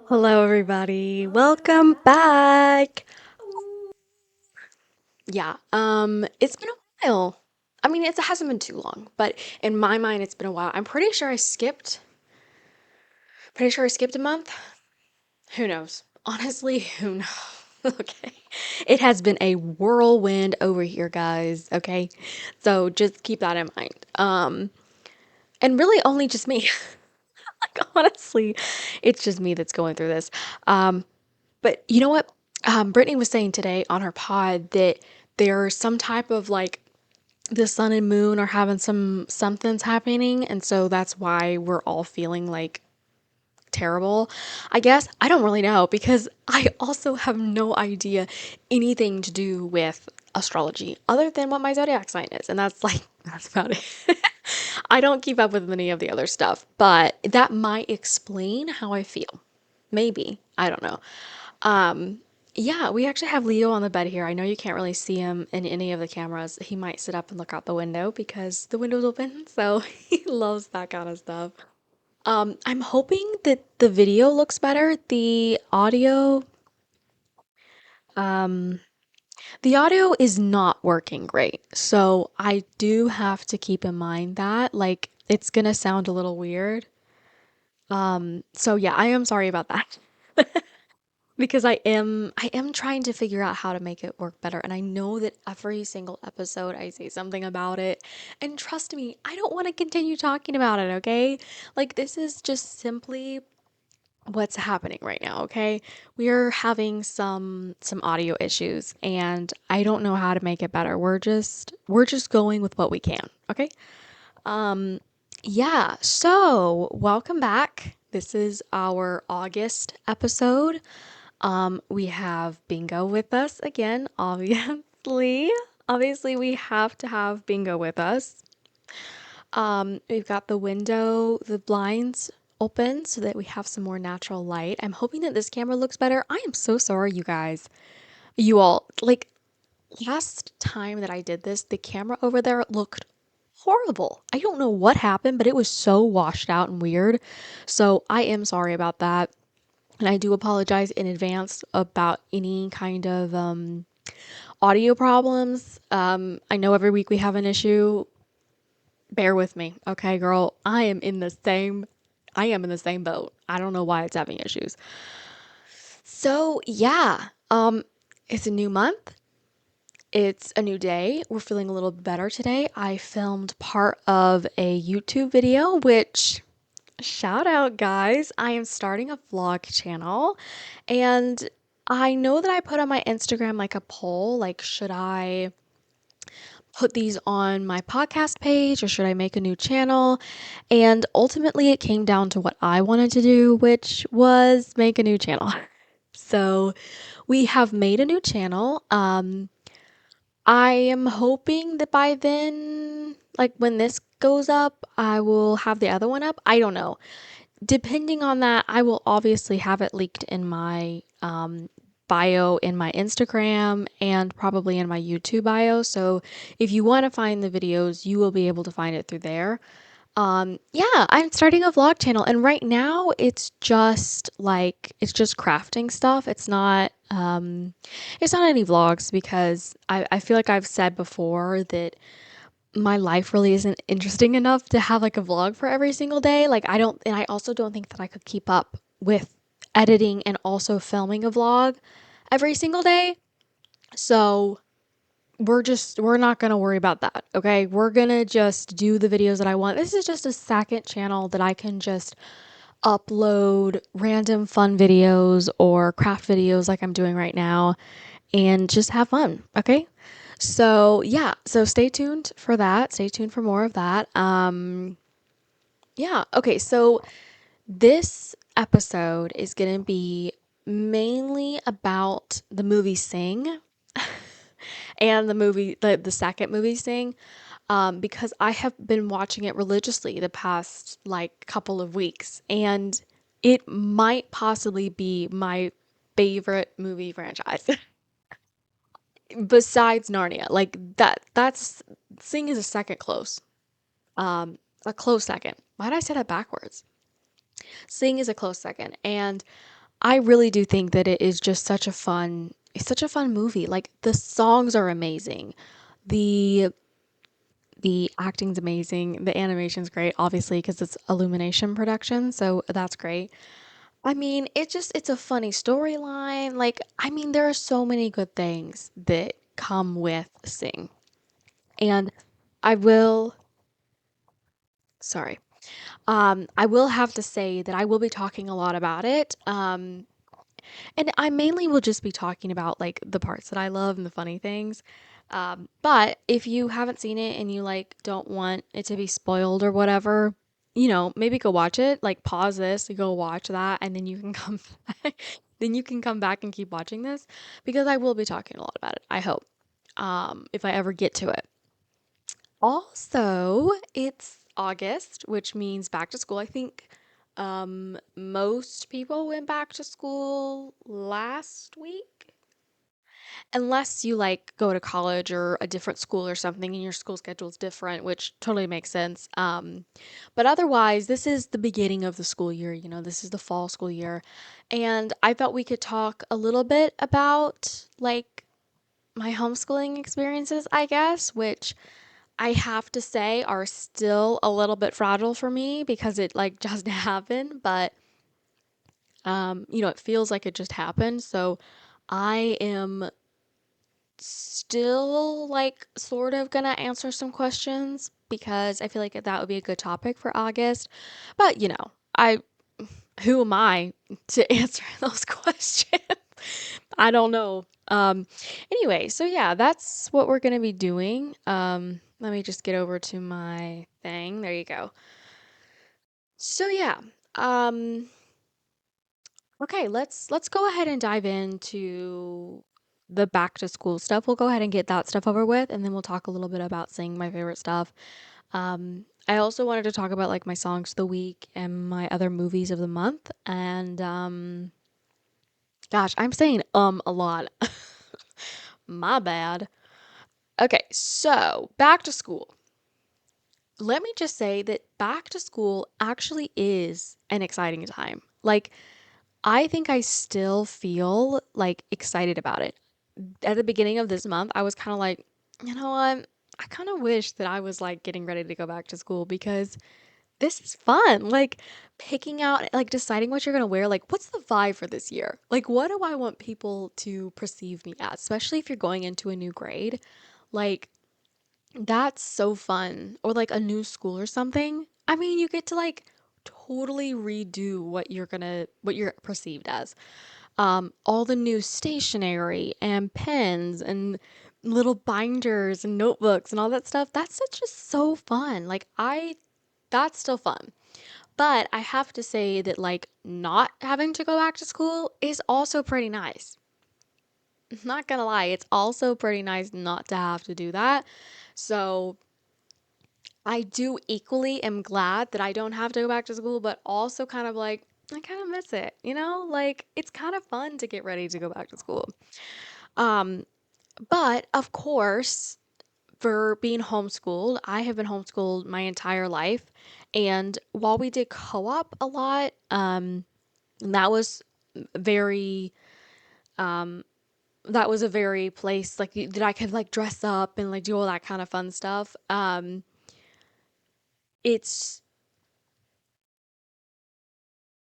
Hello, everybody. Welcome back. Yeah, it's been a while. I mean, it hasn't been too long, but in my mind, it's been a while. I'm pretty sure I skipped a month. Who knows? Honestly, who knows? Okay. It has been a whirlwind over here, guys. Okay. So just keep that in mind. And really only just me. Like, honestly, it's just me that's going through this. Um, But you know what? Brittany was saying today on her pod that there's some type of like the sun and moon are having something's happening, and so that's why we're all feeling like terrible. I guess I don't really know because I also have no idea anything to do with astrology other than what my zodiac sign is, and that's about it. I don't keep up with any of the other stuff, but that might explain how I feel. Maybe. I don't know. Um, yeah, we actually have Leo on the bed here. I know you can't really see him in any of the cameras. He might sit up and look out the window because the window's open, so he loves that kind of stuff. I'm hoping that the video looks better. Um, the audio is not working great. So I do have to keep in mind that, like, it's gonna sound a little weird. So yeah, I am sorry about that. Because I am trying to figure out how to make it work better. And I know that every single episode I say something about it. And trust me, I don't want to continue talking about it, okay? Like this is just simply what's happening right now, okay? We are having some audio issues and I don't know how to make it better. We're just going with what we can, okay? Um yeah, so welcome back. This is our August episode. We have Bingo with us again, obviously. Obviously, we have to have Bingo with us. We've got the blinds open so that we have some more natural light. I'm hoping that this camera looks better. I am so sorry, you guys. You all, like last time that I did this, the camera over there looked horrible. I don't know what happened, but it was so washed out and weird. So I am sorry about that. And I do apologize in advance about any kind of audio problems. I know every week we have an issue. Bear with me, okay, girl. I am in the same boat. I don't know why it's having issues. So yeah, it's a new month. It's a new day. We're feeling a little better today. I filmed part of a YouTube video, which shout out, guys. I am starting a vlog channel and I know that I put on my Instagram like a poll, like, should I put these on my podcast page or should I make a new channel? And ultimately, it came down to what I wanted to do, which was make a new channel. So we have made a new channel. I am hoping that by then, like when this goes up, I will have the other one up. I don't know. Depending on that, I will obviously have it leaked in my bio in my Instagram and probably in my YouTube bio. So if you want to find the videos, you will be able to find it through there. Yeah, I'm starting a vlog channel, and right now it's just crafting stuff. It's not any vlogs because I feel like I've said before that my life really isn't interesting enough to have like a vlog for every single day. And I also don't think that I could keep up with editing and also filming a vlog every single day. So we're not going to worry about that. Okay. We're going to just do the videos that I want. This is just a second channel that I can just upload random fun videos or craft videos like I'm doing right now and just have fun. Okay. So yeah, so stay tuned for that. Stay tuned for more of that. Yeah. Okay. So this episode is going to be mainly about the movie Sing and the second movie Sing, because I have been watching it religiously the past like couple of weeks, and it might possibly be my favorite movie franchise besides Narnia. Like that's Sing is a second close. A close second. Why did I say that backwards? Sing is a close second, and I really do think that it is just it's such a fun movie. Like the songs are amazing. The the acting's amazing. The animation's great, obviously, because it's Illumination production, so that's great. I mean, it's a funny storyline. Like, I mean, there are so many good things that come with Sing. And I will, sorry. I will have to say that I will be talking a lot about it. And I mainly will just be talking about like the parts that I love and the funny things. But if you haven't seen it and you like don't want it to be spoiled or whatever, maybe go watch it. Like pause this, go watch that, and then you can come back. Then you can come back and keep watching this because I will be talking a lot about it. I hope. If I ever get to it. Also, it's August, which means back to school. I think most people went back to school last week. Unless you like go to college or a different school or something and your school schedule is different, which totally makes sense. But otherwise, this is the beginning of the school year. This is the fall school year. And I thought we could talk a little bit about like my homeschooling experiences, I guess, which I have to say are still a little bit fragile for me because it like just happened, but it feels like it just happened. So I am still like sort of gonna answer some questions because I feel like that would be a good topic for August. But I who am I to answer those questions? I don't know. Anyway, so yeah, that's what we're gonna be doing. Let me just get over to my thing. There you go. So yeah. Um, okay, let's go ahead and dive into the back to school stuff. We'll go ahead and get that stuff over with, and then we'll talk a little bit about singing my favorite stuff. I also wanted to talk about like my songs of the week and my other movies of the month. And gosh, I'm saying a lot. My bad. Okay, so back to school. Let me just say that back to school actually is an exciting time. Like, I think I still feel like excited about it. At the beginning of this month, I was kind of like, you know what? I kind of wish that I was like getting ready to go back to school because this is fun. Like picking out, like deciding what you're going to wear. Like, what's the vibe for this year? Like, what do I want people to perceive me as, especially if you're going into a new grade? Like, that's so fun. Or like a new school or something. I mean, you get to like totally redo what you're perceived as. All the new stationery and pens and little binders and notebooks and all that stuff. That's such just so fun. That's still fun. But I have to say that like not having to go back to school is also pretty nice. Not gonna lie, it's also pretty nice not to have to do that. So I do equally am glad that I don't have to go back to school, but also kind of like, I kind of miss it, you know? Like, it's kind of fun to get ready to go back to school. Um, but of course, for being homeschooled, I have been homeschooled my entire life. And while we did co op a lot, that was very, um, that was a very place like that I could like dress up and like do all that kind of fun stuff. It's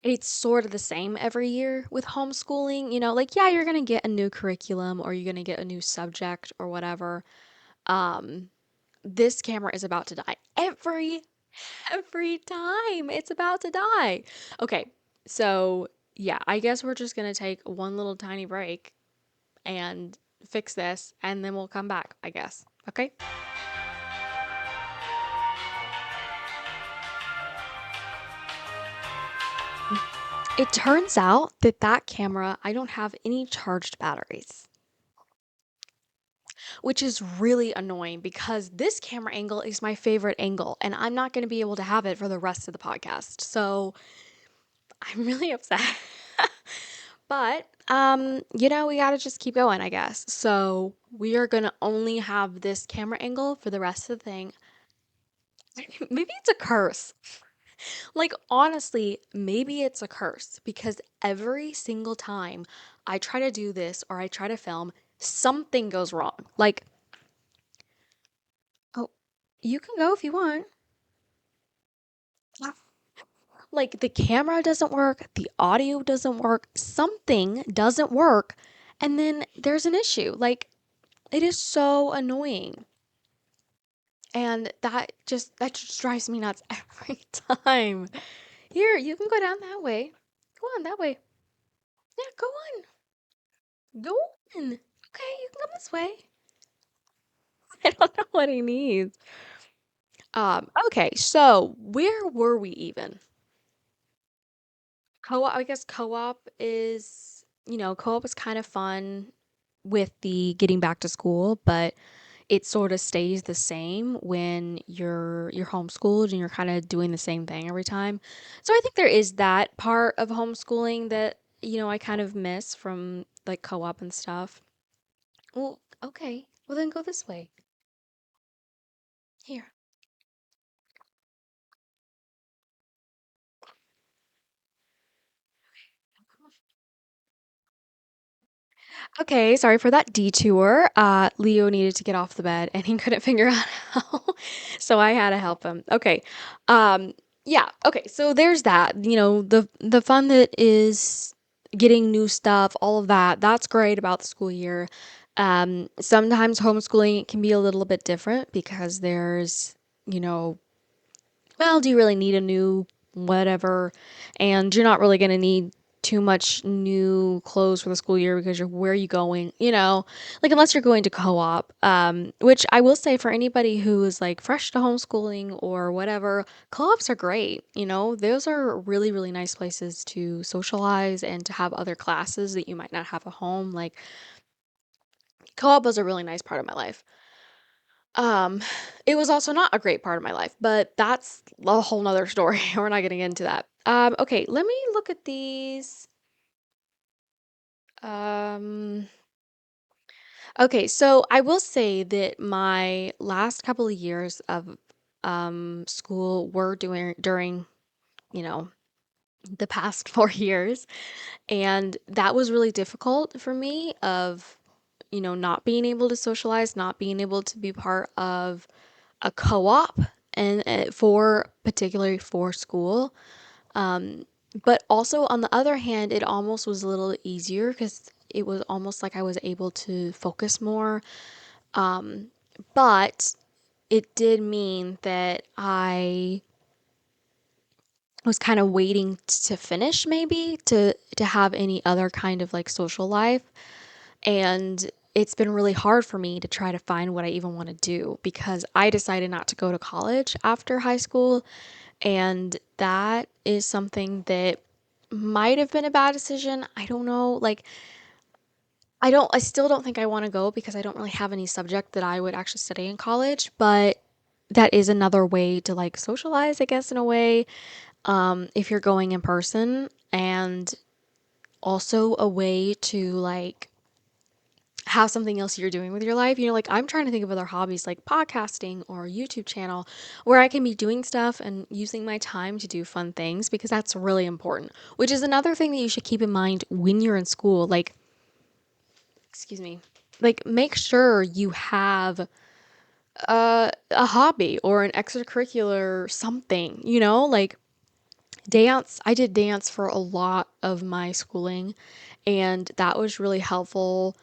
It's sort of the same every year with homeschooling. Like, yeah, you're going to get a new curriculum or you're going to get a new subject or whatever. Um, this camera is about to die every time it's about to die. Okay, so yeah, I guess we're just going to take one little tiny break and fix this and then we'll come back, I guess. Okay? It turns out that camera, I don't have any charged batteries. Which is really annoying because this camera angle is my favorite angle and I'm not going to be able to have it for the rest of the podcast. So I'm really upset. But we got to just keep going, I guess. So we are going to only have this camera angle for the rest of the thing. Maybe it's a curse. Like, honestly, maybe it's a curse because every single time I try to do this or I try to film, something goes wrong. Like, oh, you can go if you want. Like, the camera doesn't work, the audio doesn't work, something doesn't work, and then there's an issue. Like, it is so annoying. And that just drives me nuts every time. Here, you can go down that way. Go on that way. Yeah, go on. Go on. Okay, you can come this way. I don't know what he needs. Okay, so where were we even? Co-op, I guess co-op is kind of fun with the getting back to school, but it sort of stays the same when you're homeschooled and you're kind of doing the same thing every time. So I think there is that part of homeschooling that, I kind of miss from like co-op and stuff. Well, okay. Well, then go this way. Here. Okay, sorry for that detour. Leo needed to get off the bed and he couldn't figure out how, so I had to help him. Okay. Um, yeah, okay. So there's that. The fun that is getting new stuff, all of that. That's great about the school year. Sometimes homeschooling can be a little bit different because there's, you know, well, do you really need a new whatever? And you're not really going to need too much new clothes for the school year because where are you going? Like unless you're going to co-op, which I will say for anybody who is like fresh to homeschooling or whatever, co-ops are great. Those are really, really nice places to socialize and to have other classes that you might not have at home. Like co-op was a really nice part of my life. Um, it was also not a great part of my life, but that's a whole nother story. We're not getting into that. Okay, let me look at these. Um, okay, so I will say that my last couple of years of school were doing during, you know, the past 4 years, and that was really difficult for me of, not being able to socialize, not being able to be part of a co-op and for particularly for school. Um, but also on the other hand, it almost was a little easier because it was almost like I was able to focus more. Um, but it did mean that I was kind of waiting to finish maybe to have any other kind of like social life. And it's been really hard for me to try to find what I even want to do because I decided not to go to college after high school. And that is something that might have been a bad decision. I don't know. Like, I still don't think I want to go because I don't really have any subject that I would actually study in college. But that is another way to like socialize, I guess, in a way, if you're going in person. And also a way to like have something else you're doing with your life. Like I'm trying to think of other hobbies like podcasting or YouTube channel where I can be doing stuff and using my time to do fun things because that's really important, which is another thing that you should keep in mind when you're in school. Like, excuse me, like make sure you have a hobby or an extracurricular something, like dance. I did dance for a lot of my schooling and that was really helpful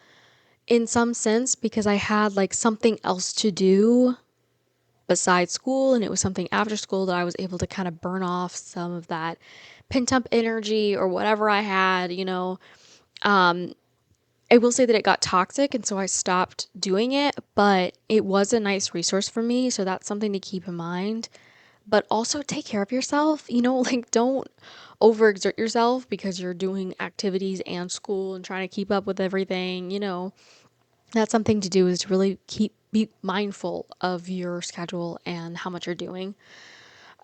in some sense because I had like something else to do besides school and it was something after school that I was able to kind of burn off some of that pent up energy or whatever I had. Um I will say that it got toxic and so I stopped doing it, but it was a nice resource for me, so that's something to keep in mind. But also take care of yourself, like don't overexert yourself because you're doing activities and school and trying to keep up with everything. That's something to do is to really be mindful of your schedule and how much you're doing.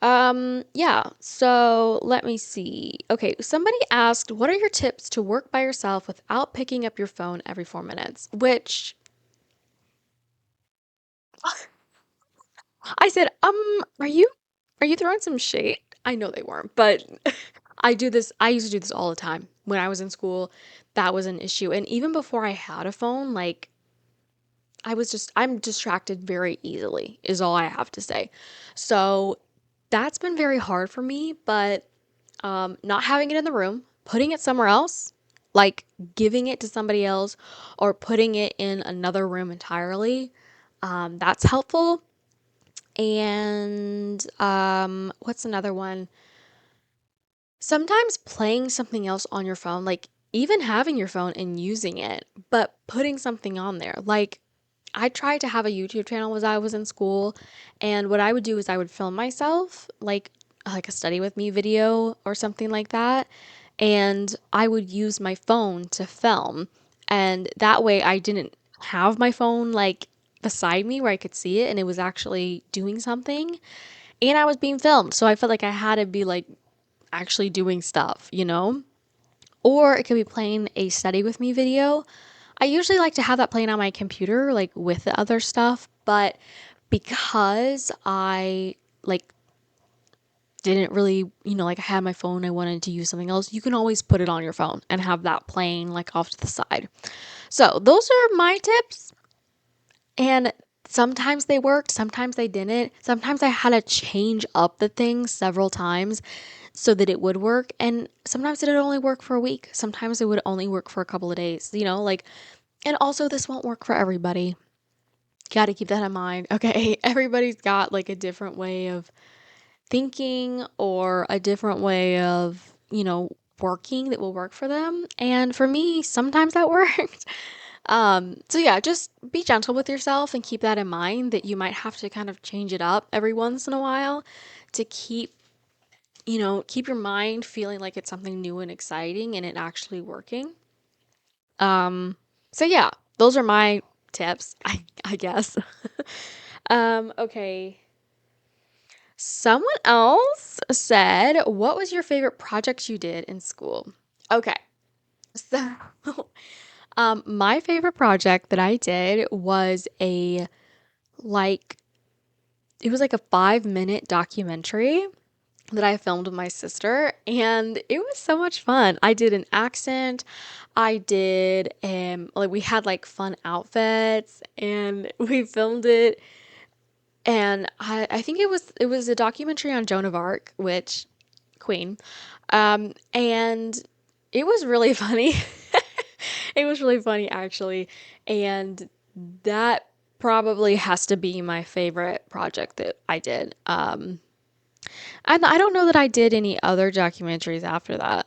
Yeah, so let me see. Okay, somebody asked, what are your tips to work by yourself without picking up your phone every 4 minutes? Which I said, are you throwing some shade? I know they weren't, but I used to do this all the time. When I was in school, that was an issue. And even before I had a phone, like I'm distracted very easily, is all I have to say. So that's been very hard for me, but not having it in the room, putting it somewhere else, like giving it to somebody else or putting it in another room entirely, that's helpful. And what's another one? Sometimes playing something else on your phone, like even having your phone and using it, but putting something on there. Like I tried to have a YouTube channel as I was in school, and what I would do is I would film myself, like a study with me video or something like that, and I would use my phone to film. And that way I didn't have my phone like beside me where I could see it and it was actually doing something and I was being filmed. So I felt like I had to be like actually doing stuff, you know? Or it could be playing a study with me video. I usually like to have that playing on my computer, like with the other stuff, but because I like didn't really, like I had my phone, I wanted to use something else, you can always put it on your phone and have that playing like off to the side. So those are my tips. And sometimes they worked, sometimes they didn't. Sometimes I had to change up the thing several times so that it would work. And sometimes it would only work for a week. Sometimes it would only work for a couple of days, like, and also this won't work for everybody. Got to keep that in mind. Okay. Everybody's got like a different way of thinking or a different way of, working that will work for them. And for me, sometimes that worked. So yeah, just be gentle with yourself and keep that in mind that you might have to kind of change it up every once in a while to keep your mind feeling like it's something new and exciting and it actually working. Um, so yeah, those are my tips, I guess. Okay. Someone else said, "What was your favorite project you did in school?" Okay. So, my favorite project that I did was like it was like a 5-minute documentary that I filmed with my sister, and it was so much fun. I did an accent. I did like we had like fun outfits and we filmed it, and I think it was a documentary on Joan of Arc, which Queen. And it was really funny. It was really funny actually. And that probably has to be my favorite project that I did. And I don't know that I did any other documentaries after that.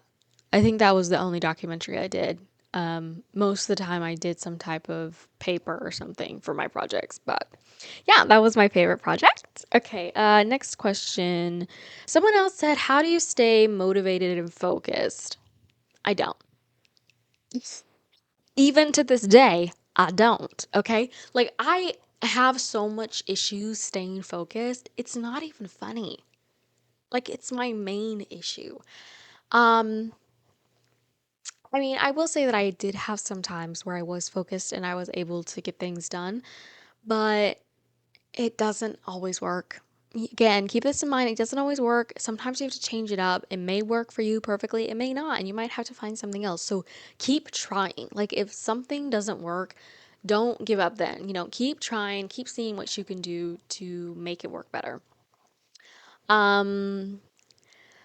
I think that was the only documentary I did. Most of the time, I did some type of paper or something for my projects, but yeah, that was my favorite project. Okay, next question. Someone else said, "How do you stay motivated and focused?" I don't. Even to this day, I don't. Okay, like I have so much issues staying focused. It's not even funny. Like it's my main issue. Um, I mean, I will say that I did have some times where I was focused and I was able to get things done, but it doesn't always work. Again, keep this in mind. It doesn't always work. Sometimes you have to change it up. It may work for you perfectly, it may not, and you might have to find something else. So keep trying. Like if something doesn't work, don't give up then. Keep trying, keep seeing what you can do to make it work better. Um,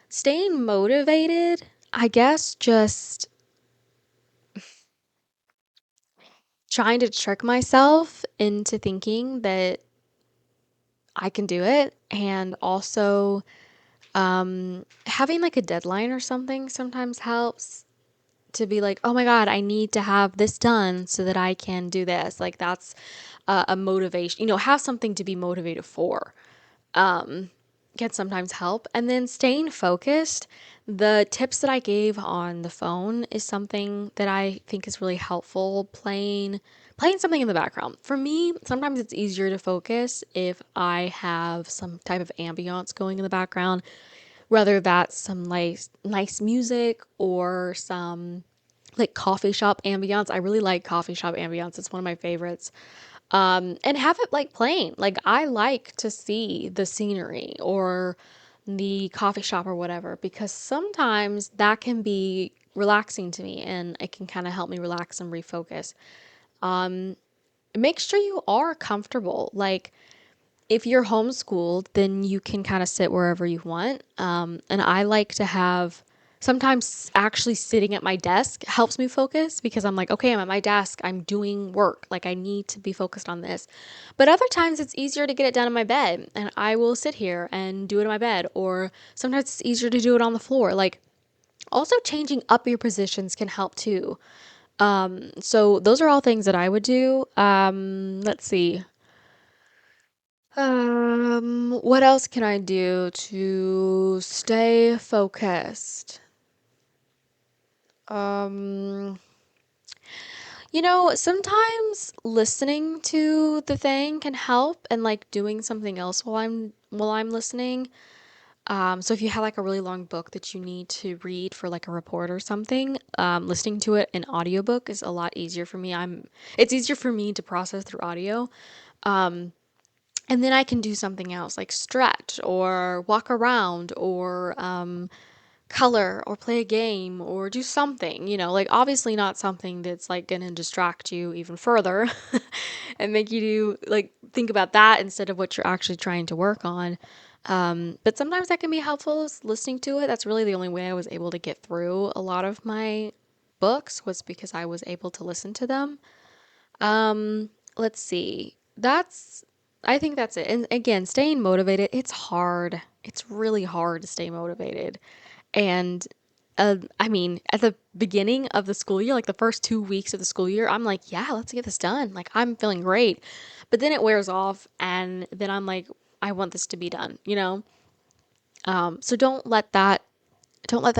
Staying motivated, I guess just trying to trick myself into thinking that I can do it and also having like a deadline or something sometimes helps to be like, oh my God, I need to have this done so that I can do this. Like that's a motivation, have something to be motivated for. um, can sometimes help. And then staying focused, the tips that I gave on the phone is something that I think is really helpful. Playing something in the background. For me, sometimes it's easier to focus if I have some type of ambiance going in the background, whether that's some nice music or some like coffee shop ambiance. I really like coffee shop ambiance. It's one of my favorites. And have it like playing. Like I like to see the scenery or the coffee shop or whatever, because sometimes that can be relaxing to me and it can kind of help me relax and refocus. Um, Make sure you are comfortable. Like, if you're homeschooled, then you can kind of sit wherever you want. And I like to have sometimes actually sitting at my desk helps me focus because I'm like, okay, I'm at my desk, I'm doing work. Like, I need to be focused on this. But other times it's easier to get it done in my bed and I will sit here and do it in my bed. Or sometimes it's easier to do it on the floor. Like, also changing up your positions can help too. So those are all things that I would do. Let's see. What else can I do to stay focused? Um, sometimes listening to the thing can help and like doing something else while I'm listening. So if you have like a really long book that you need to read for like a report or something, listening to it in audiobook is a lot easier for me. It's easier for me to process through audio. Um, and then I can do something else like stretch or walk around or color or play a game or do something, like obviously not something that's like going to distract you even further and make you do like think about that instead of what you're actually trying to work on. But sometimes that can be helpful is listening to it. That's really the only way I was able to get through a lot of my books was because I was able to listen to them. Let's see. I think that's it. And again, staying motivated, it's hard. It's really hard to stay motivated. And I mean, at the beginning of the school year, like the first 2 weeks of the school year, I'm like, yeah, let's get this done. Like, I'm feeling great. But then it wears off, and then I'm like, I want this to be done. So don't let that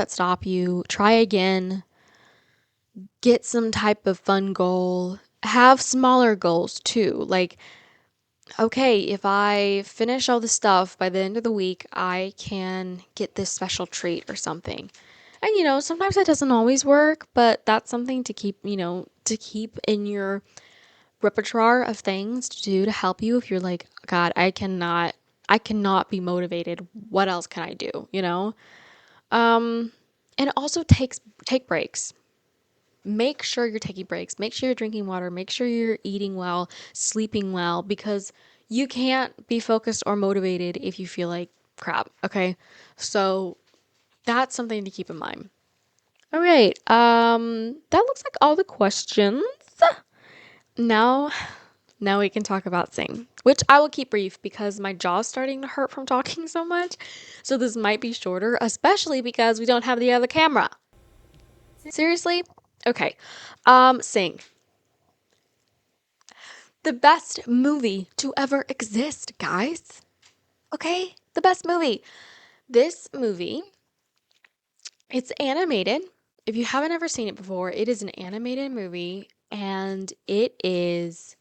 stop you. Try again. Get some type of fun goal. Have smaller goals too. Like, okay, if I finish all this stuff by the end of the week, I can get this special treat or something. And sometimes that doesn't always work, but that's something to keep in your repertoire of things to do to help you if you're like, God, I cannot be motivated. What else can I do, you know? Um and also take breaks. Make sure you're taking breaks. Make sure you're drinking water. Make sure you're eating well, sleeping well, because you can't be focused or motivated if you feel like crap. Okay. So that's something to keep in mind. All right. That looks like all the questions. Now, now we can talk about sing, which I will keep brief because my jaw's starting to hurt from talking so much. So this might be shorter, especially because we don't have the other camera. Seriously? Okay. Sing. The best movie to ever exist, guys. Okay? The best movie. This movie, it's animated. If you haven't ever seen it before, it is an animated movie and it is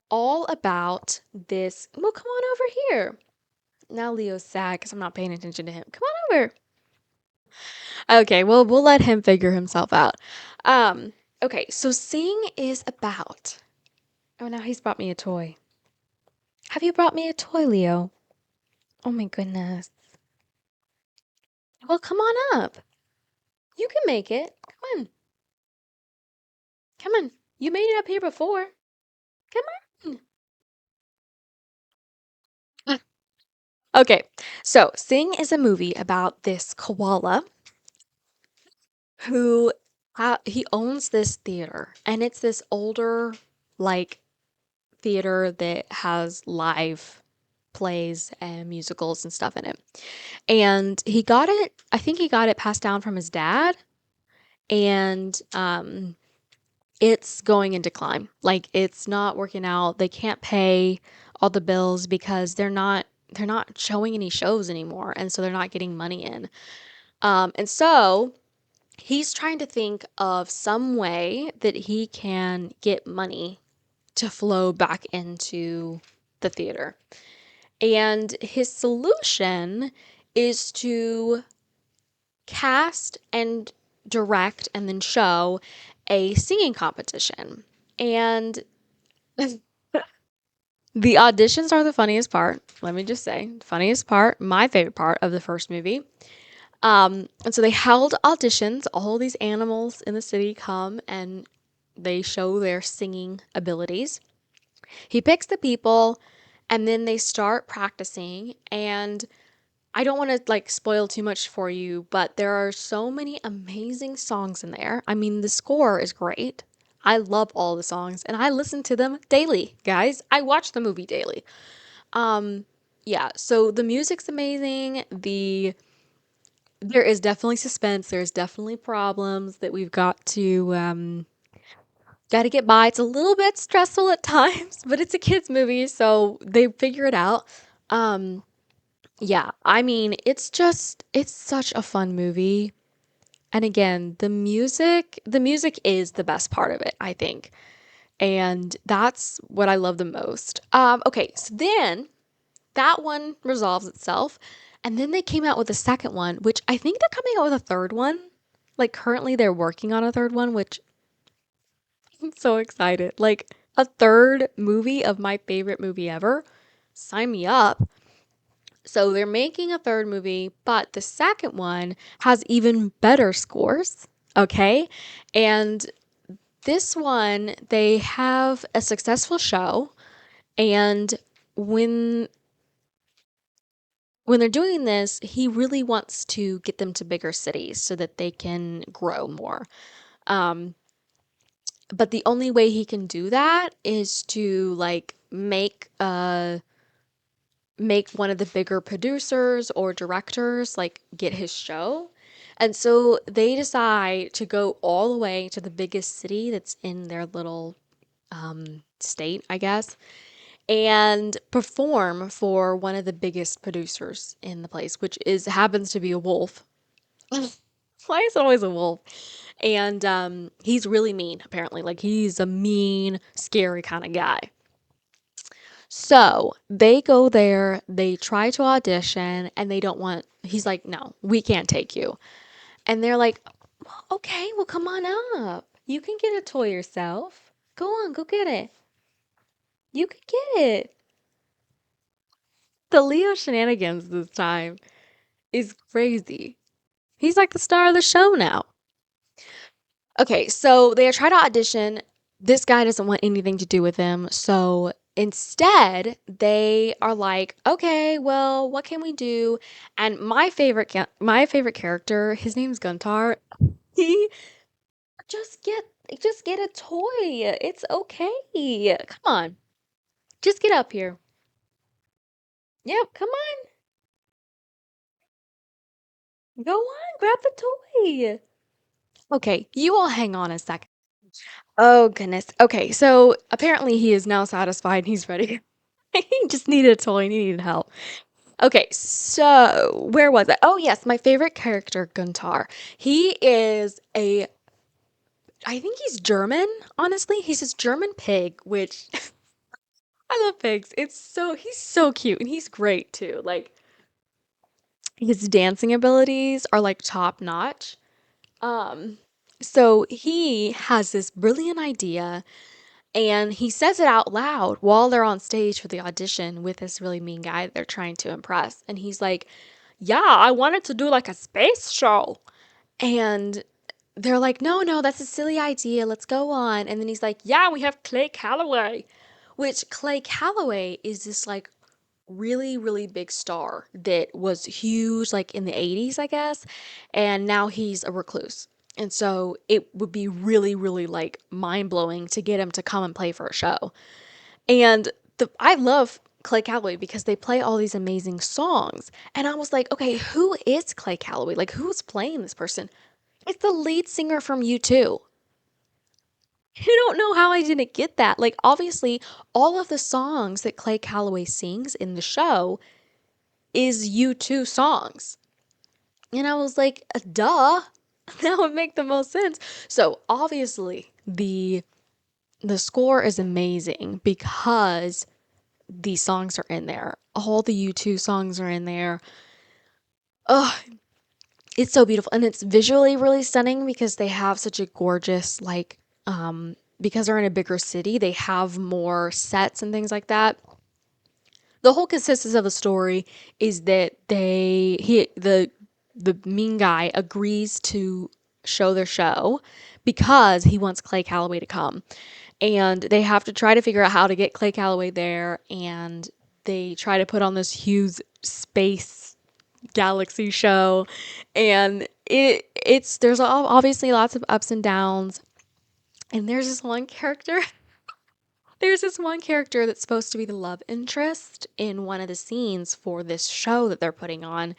all about this. Well, come on over here. Now Leo's sad because I'm not paying attention to him. Come on over. Okay, well, we'll let him figure himself out. Um, okay, so Sing is about. Oh, now he's brought me a toy. Have you brought me a toy, Leo? Oh my goodness. Well, come on up. You can make it. Come on. Come on. You made it up here before. Come on. Okay, so Sing is a movie about this koala who he owns this theater, and it's this older like theater that has live plays and musicals and stuff in it. And I think he got it passed down from his dad, and it's going in decline. Like it's not working out. They can't pay all the bills because they're not showing any shows anymore, and so they're not getting money in. And so he's trying to think of some way that he can get money to flow back into the theater. And his solution is to cast and direct and then show a singing competition. And The auditions are the funniest part. Let me just say, funniest part, my favorite part of the first movie. And so they held auditions. All these animals in the city come and they show their singing abilities. He picks the people and then they start practicing. And I don't want to like spoil too much for you, but there are so many amazing songs in there. I mean, the score is great. I love all the songs and I listen to them daily, guys. I watch the movie daily. Um yeah, so the music's amazing. There is definitely suspense, there's definitely problems that we've got to get by. It's a little bit stressful at times, but it's a kids movie, so they figure it out. Um yeah, I mean, it's such a fun movie. And again, the music is the best part of it, I think. And that's what I love the most. Okay, so then that one resolves itself. And then they came out with a second one, which I think they're coming out with a third one. Like currently they're working on a third one, which I'm so excited. Like a third movie of my favorite movie ever. Sign me up. So they're making a third movie, but the second one has even better scores. Okay. And this one, they have a successful show. And when when they're doing this, he really wants to get them to bigger cities so that they can grow more. Um, but the only way he can do that is to like make one of the bigger producers or directors like get his show. And so they decide to go all the way to the biggest city that's in their little state, I guess, and perform for one of the biggest producers in the place, which is happens to be a wolf. Why is it always a wolf? And he's really mean, apparently. Like he's a mean, scary kind of guy. So they go there, they try to audition, and they don't want, he's like, no, we can't take you. And they're like, well, okay, well, come on up. You can get a toy yourself. Go on, go get it. You can get it. The Leo shenanigans this time is crazy. He's like the star of the show now. Okay, so they try to audition. This guy doesn't want anything to do with him. So instead, they are like, "Okay, well, what can we do?" And my favorite character, his name's Guntar. He just get just get a toy. It's okay. Come on. Just get up here. Yep, come on. Go on, grab the toy. Okay, you all hang on a second. Oh goodness. Okay, so apparently he is now satisfied. He's ready. He just needed a toy and he needed help. Okay, so where was I? Oh yes, my favorite character, Guntar. He is a I think he's German, honestly. He's this German pig, which I love pigs. He's so cute and he's great too. Like his dancing abilities are like top notch. Um so he has this brilliant idea. And he says it out loud while they're on stage for the audition with this really mean guy that they're trying to impress. And he's like, yeah, I wanted to do like a space show. And they're like, no, no, that's a silly idea. Let's go on. And then he's like, yeah, we have Clay Calloway, which Clay Calloway is this like really, really big star that was huge like in the 80s, I guess. And now he's a recluse. And so it would be really, really like mind blowing to get him to come and play for a show. And I love Clay Calloway because they play all these amazing songs. And I was like, okay, who is Clay Calloway? Like, who's playing this person? It's the lead singer from U2. You don't know how I didn't get that. Like, obviously, all of the songs that Clay Calloway sings in the show is U2 songs. And I was like, duh. That would make the most sense. So obviously the score is amazing because these songs are in there. All the U2 songs are in there. Oh, it's so beautiful. And it's visually really stunning because they have such a gorgeous, because they're in a bigger city, they have more sets and things like that. The whole consistency of the story is that the mean guy agrees to show their show because he wants Clay Calloway to come. And they have to try to figure out how to get Clay Calloway there, and they try to put on this huge space galaxy show, and it's there's obviously lots of ups and downs. And there's this one character that's supposed to be the love interest in one of the scenes for this show that they're putting on.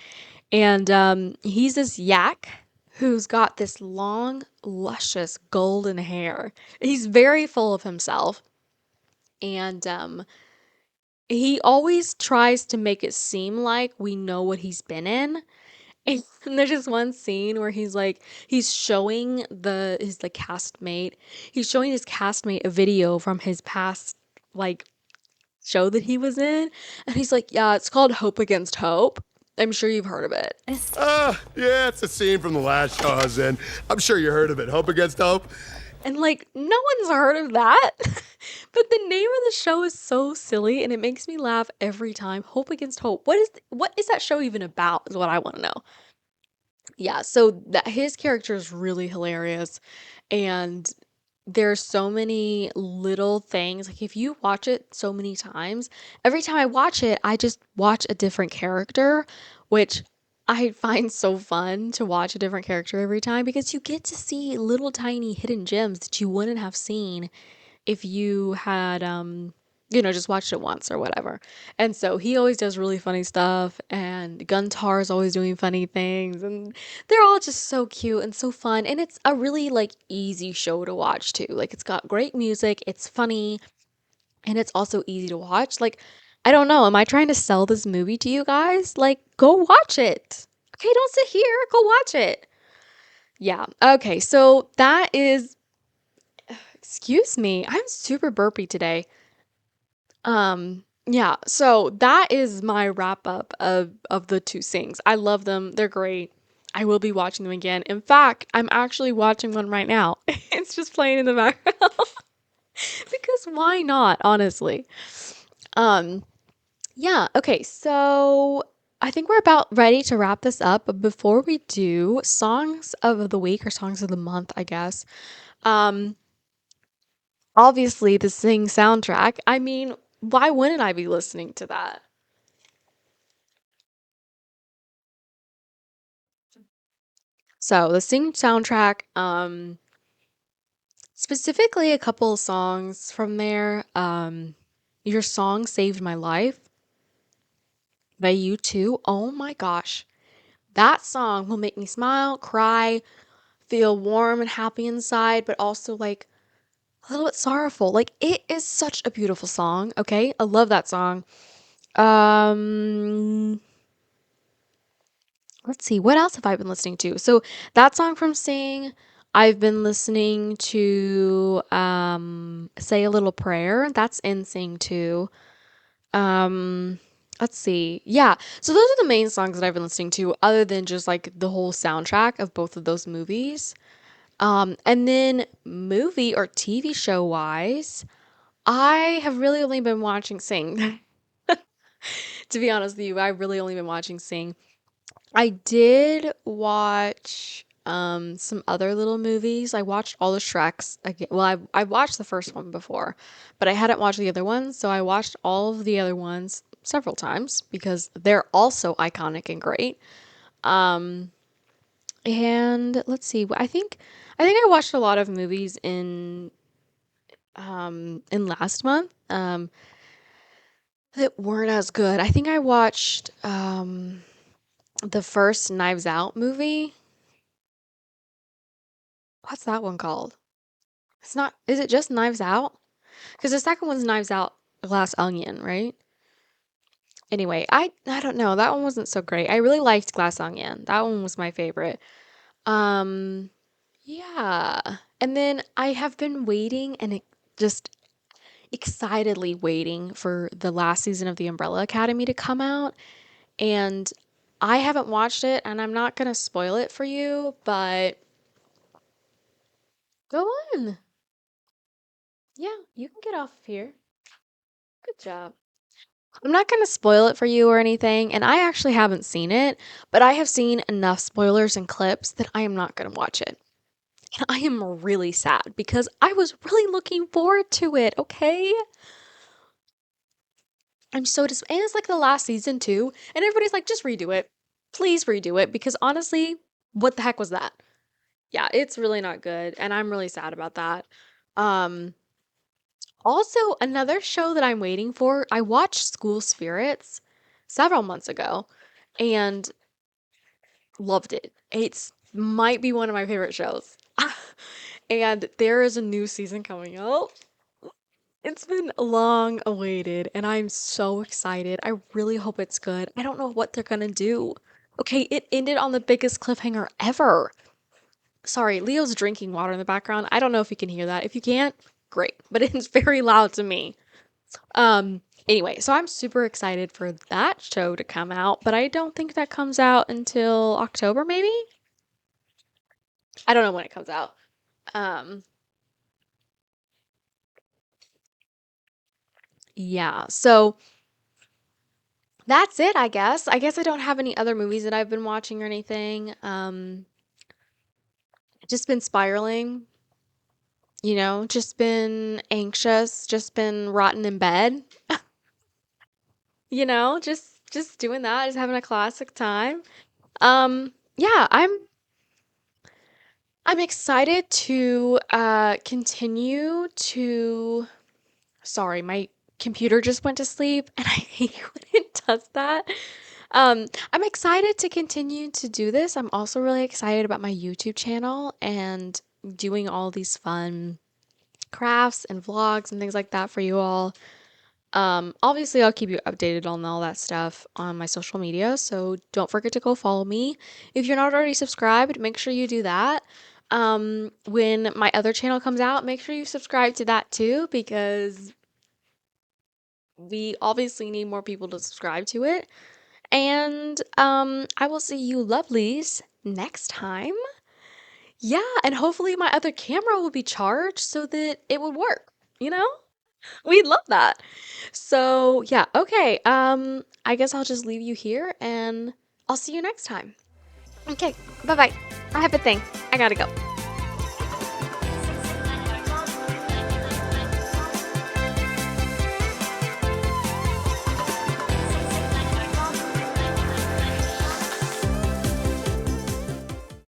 And he's this yak who's got this long, luscious golden hair. He's very full of himself. And he always tries to make it seem like we know what he's been in. And there's just one scene where he's showing the castmate. He's showing his castmate a video from his past like show that he was in, and he's like, "Yeah, it's called Hope Against Hope. I'm sure you've heard of it." Yeah, it's a scene from the last show I was in. I'm sure you heard of it. Hope Against Hope. And like, no one's heard of that. But the name of the show is so silly, and it makes me laugh every time. Hope Against Hope. What is that show even about? Is what I want to know. Yeah, so that his character is really hilarious, and there's so many little things. Like if you watch it so many times, every time I watch it, I just watch a different character, which I find so fun to watch a different character every time because you get to see little tiny hidden gems that you wouldn't have seen if you had just watched it once or whatever. And so he always does really funny stuff, and Guntar is always doing funny things, and they're all just so cute and so fun, and it's a really like easy show to watch too. Like it's got great music, it's funny, and it's also easy to watch. Like I don't know, am I trying to sell this movie to you guys? Like go watch it. Okay, don't sit here, go watch it. Yeah. Okay, so that is excuse me. I'm super burpy today. Yeah, so that is my wrap up of the two sings. I love them. They're great. I will be watching them again. In fact, I'm actually watching one right now. It's just playing in the background because why not, honestly. Um, yeah, okay. So I think we're about ready to wrap this up, but before we do, songs of the week or songs of the month, I guess. Um, Obviously the Sing soundtrack. I mean, why wouldn't I be listening to that? So the Sing soundtrack, specifically a couple of songs from there. Your Song Saved My Life by you too. Oh my gosh. That song will make me smile, cry, feel warm and happy inside, but also like a little bit sorrowful. Like it is such a beautiful song. Okay. I love that song. Um, let's see, what else have I been listening to? So that song from Sing, I've been listening to Say a Little Prayer. That's in Sing too. Um let's see. Yeah. So those are the main songs that I've been listening to other than just like the whole soundtrack of both of those movies. And then movie or TV show wise, I have really only been watching Sing. To be honest with you, I've really only been watching Sing. I did watch some other little movies. I watched all the Shreks again. Well, I watched the first one before, but I hadn't watched the other ones, so I watched all of the other ones several times because they're also iconic and great. Um and let's see. I think I watched a lot of movies in last month that weren't as good. I think I watched the first Knives Out movie. What's that one called? It's not, is it just Knives Out? Because the second one's Knives Out Glass Onion, right? Anyway, I don't know. That one wasn't so great. I really liked Glass Onion. That one was my favorite. Um, yeah. And then I have been waiting and just excitedly waiting for the last season of The Umbrella Academy to come out. And I haven't watched it, and I'm not gonna spoil it for you, but go on. Yeah, you can get off of here. Good job. I'm not going to spoil it for you or anything, and I actually haven't seen it, but I have seen enough spoilers and clips that I am not going to watch it. And I am really sad because I was really looking forward to it, okay? I'm so and it's like the last season too, and everybody's like, just redo it. Please redo it because honestly, what the heck was that? Yeah, it's really not good, and I'm really sad about that. Um, Also, another show that I'm waiting for, I watched School Spirits several months ago and loved it. It's might be one of my favorite shows. And there is a new season coming out. It's been long awaited and I'm so excited. I really hope it's good. I don't know what they're gonna do. Okay, it ended on the biggest cliffhanger ever. Sorry, Leo's drinking water in the background. I don't know if you can hear that. If you can't, great, but it's very loud to me. Anyway, so I'm super excited for that show to come out, but I don't think that comes out until October, maybe? I don't know when it comes out. Um, yeah, so that's it, I guess. I guess I don't have any other movies that I've been watching or anything. Just been spiraling, just been anxious, just been rotten in bed, just doing that, just having a classic time. Yeah, I'm excited to continue to. Sorry, my computer just went to sleep and I hate when it does that. I'm excited to continue to do this. I'm also really excited about my YouTube channel and doing all these fun crafts and vlogs and things like that for you all. Obviously, I'll keep you updated on all that stuff on my social media, so don't forget to go follow me. If you're not already subscribed, make sure you do that. When my other channel comes out, make sure you subscribe to that too, because we obviously need more people to subscribe to it. And I will see you lovelies next time. Yeah, and hopefully my other camera will be charged so that it would work, you know? We'd love that. So, yeah, okay. I guess I'll just leave you here and I'll see you next time. Okay, bye-bye. I have a thing. I gotta go.